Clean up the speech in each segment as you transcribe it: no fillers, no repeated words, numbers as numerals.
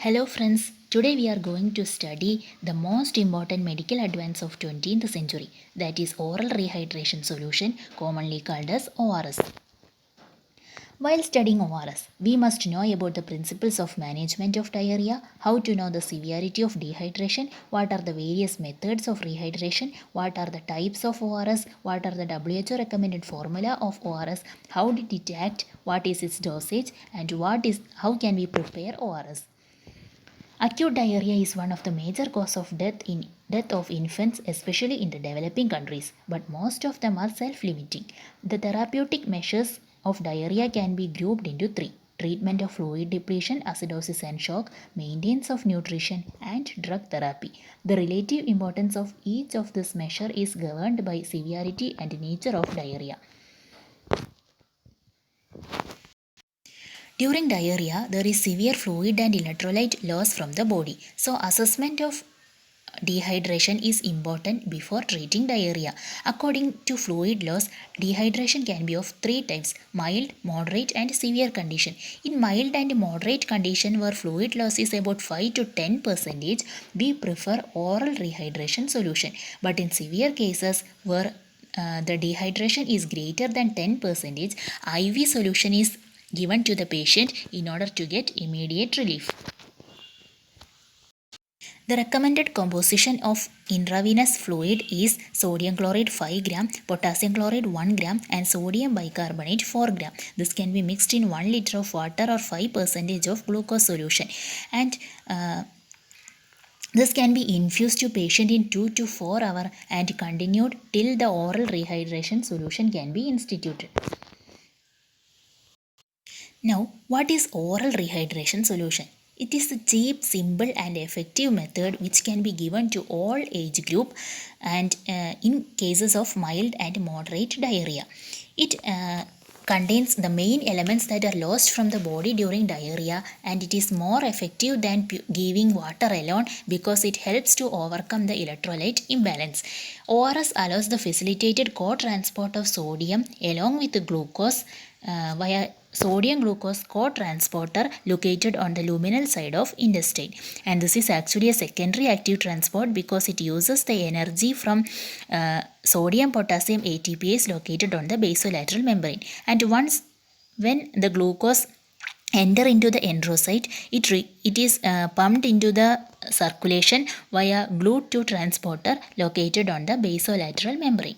Hello friends, today we are going to study the most important medical advance of 20th century, that is oral rehydration solution, commonly called as ORS. While studying ORS, we must know about the principles of management of diarrhea, how to know the severity of dehydration, what are the various methods of rehydration, what are the types of ORS, what are the WHO recommended formula of ORS, how did it act, what is its dosage, and how can we prepare ORS. Acute diarrhea is one of the major causes of death of infants, especially in the developing countries, but most of them are self-limiting. The therapeutic measures of diarrhea can be grouped into three: treatment of fluid depletion, acidosis and shock, maintenance of nutrition, and drug therapy. The relative importance of each of this measure is governed by severity and nature of diarrhea. During diarrhea, there is severe fluid and electrolyte loss from the body. So, assessment of dehydration is important before treating diarrhea. According to fluid loss, dehydration can be of three types: mild, moderate, and severe condition. In mild and moderate condition where fluid loss is about 5 to 10%, we prefer oral rehydration solution. But in severe cases where the dehydration is greater than 10%, IV solution is given to the patient in order to get immediate relief. The recommended composition of intravenous fluid is sodium chloride 5 gram, potassium chloride 1 gram, and sodium bicarbonate 4 gram. This can be mixed in 1 liter of water or 5% of glucose solution, and this can be infused to patient in 2 to 4 hours and continued till the oral rehydration solution can be instituted. Now, what is oral rehydration solution? It is a cheap, simple and effective method which can be given to all age group and in cases of mild and moderate diarrhea. It contains the main elements that are lost from the body during diarrhea, and it is more effective than giving water alone because it helps to overcome the electrolyte imbalance. ORS allows the facilitated co-transport of sodium along with the glucose via sodium glucose co-transporter located on the luminal side of intestine, and this is actually a secondary active transport because it uses the energy from sodium potassium ATPase located on the basolateral membrane, and when the glucose enter into the enterocyte, it is pumped into the circulation via GLUT2 transporter located on the basolateral membrane.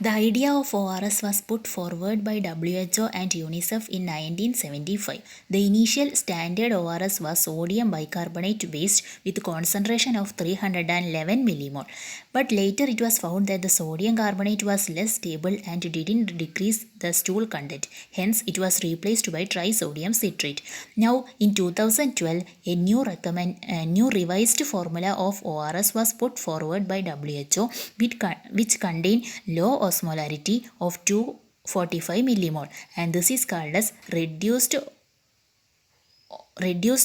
The idea of ORS was put forward by WHO and UNICEF in 1975. The initial standard ORS was sodium bicarbonate based with concentration of 311 millimole. But later it was found that the sodium carbonate was less stable and didn't decrease the stool content. Hence, it was replaced by trisodium citrate. Now, in 2012, a new revised formula of ORS was put forward by WHO, which contained low osmolarity of 245 millimole, and this is called as reduced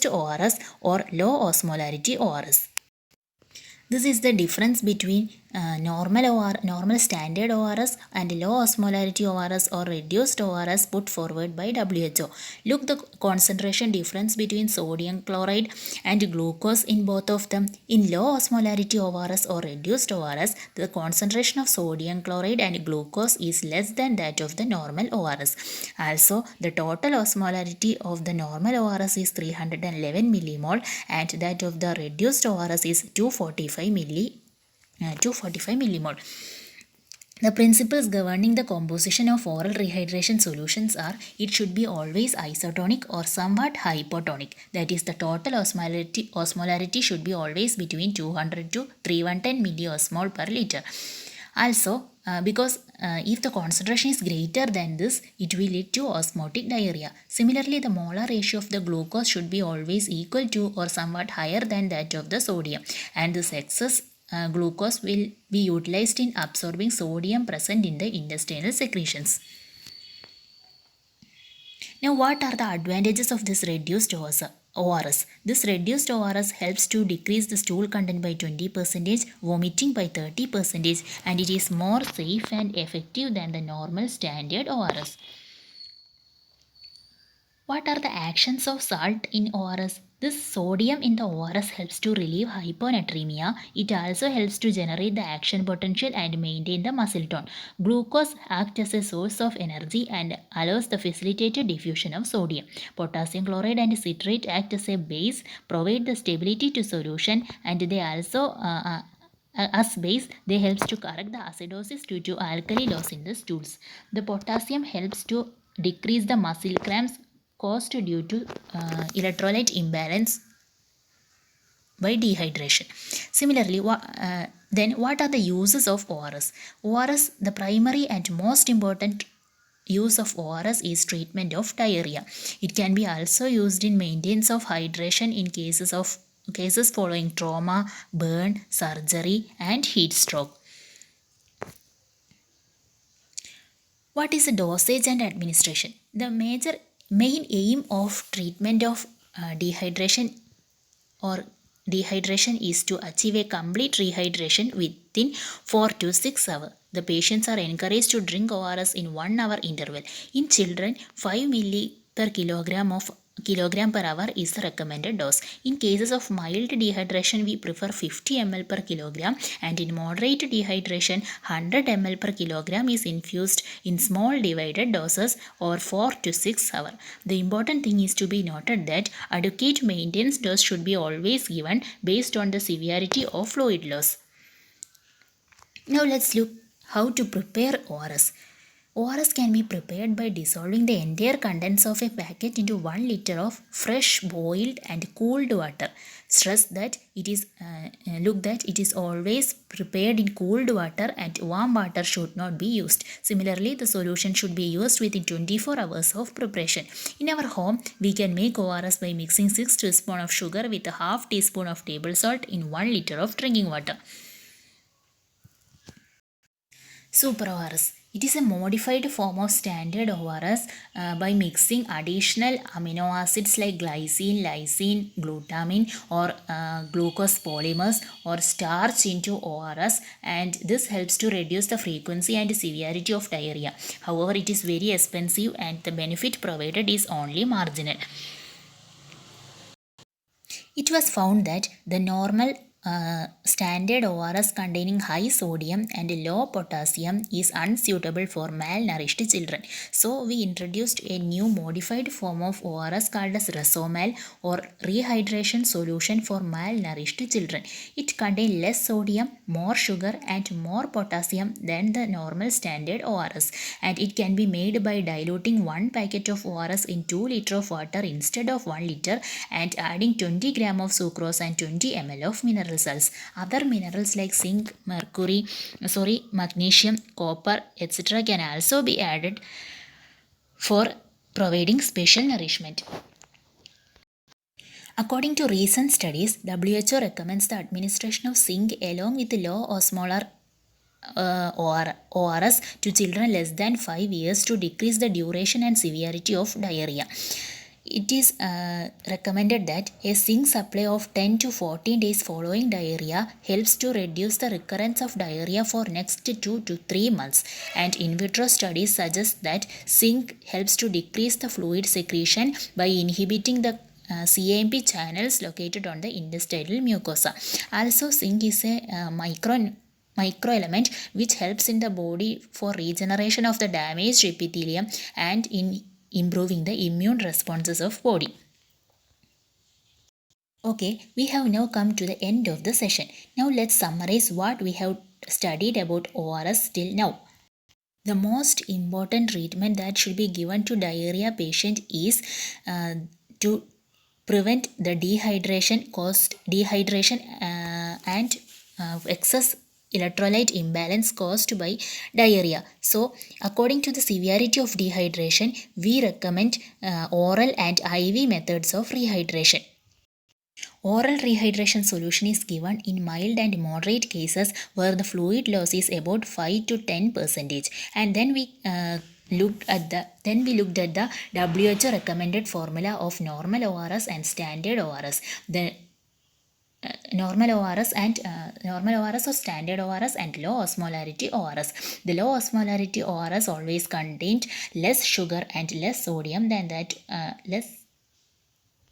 ORS or low osmolarity ORS. This is the difference between normal standard ORS and low osmolarity ORS or reduced ORS put forward by WHO. Look the concentration difference between sodium chloride and glucose in both of them. In low osmolarity ORS or reduced ORS, the concentration of sodium chloride and glucose is less than that of the normal ORS. Also, the total osmolarity of the normal ORS is 311 millimole and that of the reduced ORS is 245 millimole. The principles governing the composition of oral rehydration solutions are: it should be always isotonic or somewhat hypotonic. That is, the total osmolarity should be always between 200 to 310 milliosmol per liter. Also, because if the concentration is greater than this, it will lead to osmotic diarrhea. Similarly, the molar ratio of the glucose should be always equal to or somewhat higher than that of the sodium, and this excess glucose will be utilized in absorbing sodium present in the intestinal secretions. Now, what are the advantages of this reduced ORS? This reduced ORS helps to decrease the stool content by 20%, vomiting by 30%, and it is more safe and effective than the normal standard ORS. What are the actions of salt in ORS? This sodium in the ORS helps to relieve hyponatremia. It also helps to generate the action potential and maintain the muscle tone. Glucose acts as a source of energy and allows the facilitated diffusion of sodium. Potassium chloride and citrate act as a base, provide the stability to solution, and they also as base, they helps to correct the acidosis due to alkali loss in the stools. The potassium helps to decrease the muscle cramps caused due to electrolyte imbalance by dehydration. Similarly, then what are the uses of ORS? ORS, the primary and most important use of ORS is treatment of diarrhea. It can be also used in maintenance of hydration in cases following trauma, burn, surgery, and heat stroke. What is the dosage and administration? The main aim of treatment of dehydration or dehydration is to achieve a complete rehydration within 4 to 6 hours. The patients are encouraged to drink ORS in 1 hour interval. In children, 5 milli per kilogram per hour is the recommended dose. In cases of mild dehydration, we prefer 50 ml per kilogram, and in moderate dehydration, 100 ml per kilogram is infused in small divided doses over 4 to 6 hours. The important thing is to be noted that adequate maintenance dose should be always given based on the severity of fluid loss. Now let's look how to prepare ORS. ORS can be prepared by dissolving the entire contents of a packet into 1 liter of fresh boiled and cooled water. Stress that it is look that it is always prepared in cooled water and warm water should not be used. Similarly, the solution should be used within 24 hours of preparation. In our home, we can make ORS by mixing 6 teaspoons of sugar with a half teaspoon of table salt in 1 liter of drinking water. Super ORS. It is a modified form of standard ORS by mixing additional amino acids like glycine, lysine, glutamine or glucose polymers or starch into ORS, and this helps to reduce the frequency and severity of diarrhea. However, it is very expensive and the benefit provided is only marginal. It was found that the normal standard ORS containing high sodium and low potassium is unsuitable for malnourished children. So we introduced a new modified form of ORS called as Resomal or rehydration solution for malnourished children. It contains less sodium, more sugar and more potassium than the normal standard ORS, and it can be made by diluting 1 packet of ORS in 2 liter of water instead of 1 liter and adding 20 gram of sucrose and 20 ml of mineral salts. Other minerals like zinc, magnesium, copper, etc. can also be added for providing special nourishment. According to recent studies, WHO recommends the administration of zinc along with low osmolar ORS to children less than 5 years to decrease the duration and severity of diarrhea. It is recommended that a zinc supply of 10 to 14 days following diarrhea helps to reduce the recurrence of diarrhea for next 2 to 3 months, and in vitro studies suggest that zinc helps to decrease the fluid secretion by inhibiting the CAMP channels located on the intestinal mucosa. Also, zinc is a microelement which helps in the body for regeneration of the damaged epithelium and in improving the immune responses of body. Okay, we have now come to the end of the session. Now let's summarize what we have studied about ORS till now. The most important treatment that should be given to diarrhea patient is to prevent the dehydration and excess electrolyte imbalance caused by diarrhea. So, according to the severity of dehydration, we recommend oral and IV methods of rehydration. Oral rehydration solution is given in mild and moderate cases where the fluid loss is about 5 to 10%, and then we looked at the WHO recommended formula of normal ORS and standard ORS. The normal ORS and normal ORS or standard ORS and low osmolarity ORS. The low osmolarity ORS always contained less sugar and less sodium than that less